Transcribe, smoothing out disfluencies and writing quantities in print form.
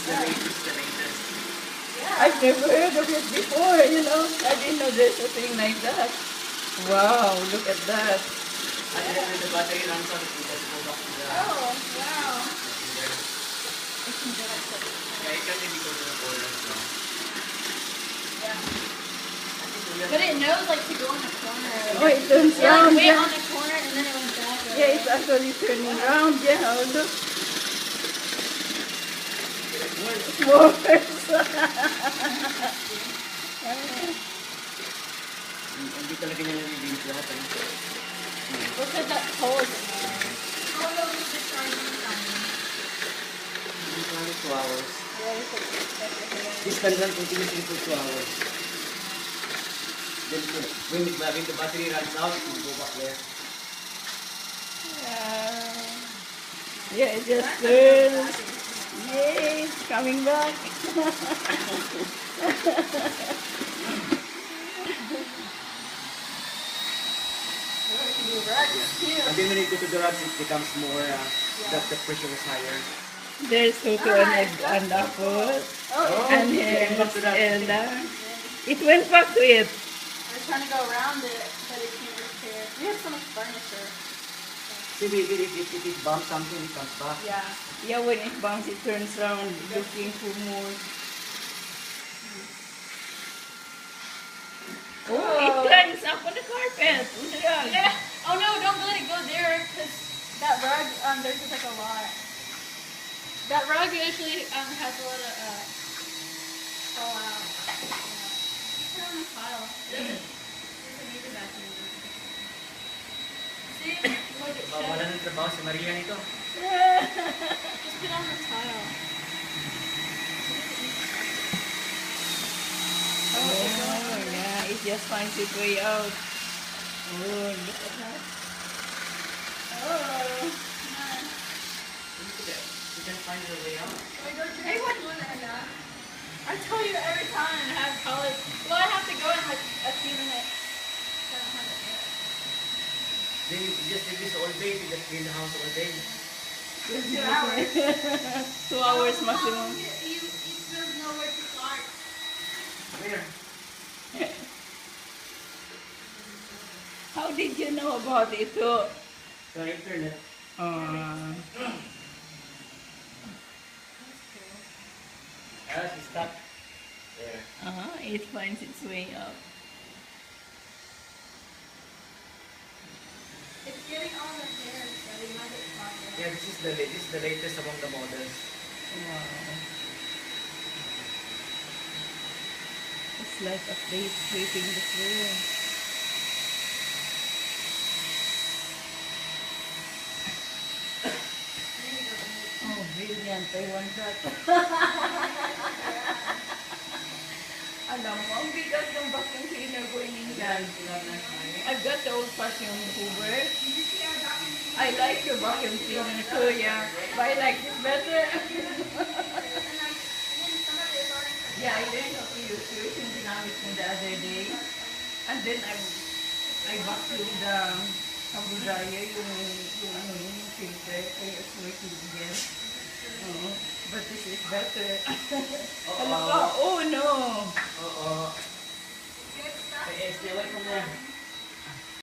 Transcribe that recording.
the latest. Yeah. I've never heard of it before, you know. I didn't know there's a thing like that. Wow, look at that. And then when the battery runs out, it will go back to the... Oh, wow. Yeah, it can be go to the corners now. Yeah. But it knows like to go in the corner. Oh, it turns It like round, went yeah. on the corner and then it went back. Right? Yeah, it's actually turning round, yeah. Oh, look. S'mores. Hindi talaga niya nalilink lahat. Look at that cold in there. How long is the charging time? It's only 2 hours. Yeah, This can run continuously for 2 hours. Then when the battery runs out, it will go back there. Yeah, it just turns. Yay, it's coming back. And then when you go to the rugs, it becomes more, that the pressure is higher. There's Toto and Apple. Oh, And it went back to that. It went back to it. we're trying to go around it, but it can't repair. We have so much furniture. See, if it bumps something, it comes back. Yeah. Yeah, when it bounces, it turns around looking for more. Oh, it climbs up on the carpet. On the rug. Yeah. Oh no, don't let it go there, because that rug, there's just like a lot. That rug usually has a lot of fall out. Yeah. Put it on the tile. Doesn't need the vacuum. See? Look at Wala nang trabaho si Maria nito. Just put it on the tile. Oh, yeah, it just finds its way out. Oh, look at that. Oh. You can find your way out. Hey, what? I tell you every time I have college. Well, I have to go in like a few minutes. I don't have it yet. Then you just leave this all day, you just clean the house all day. 2 hours. 2 hours maximum. You still know where to start. Where? How did you know about it too? Sa internet. She's stuck. There. It finds its way up. It's getting all the hairs, so you might get caught there. Yeah, this is the latest among the models. Wow. It's like a plate sweeping the floor. Oh, brilliant. I want that. Alam mo, ang bigat ng vacuum cleaner ko in England. I've got the old-fashioned Hoover. I like your vacuum cleaner too, yeah. But I like this better. Yeah, I learned how to use it yung ginamit mo the other day. And then I vacuumed the kabudaya, yung filter. It's working again. But this is better. Oh no! Stay away from there.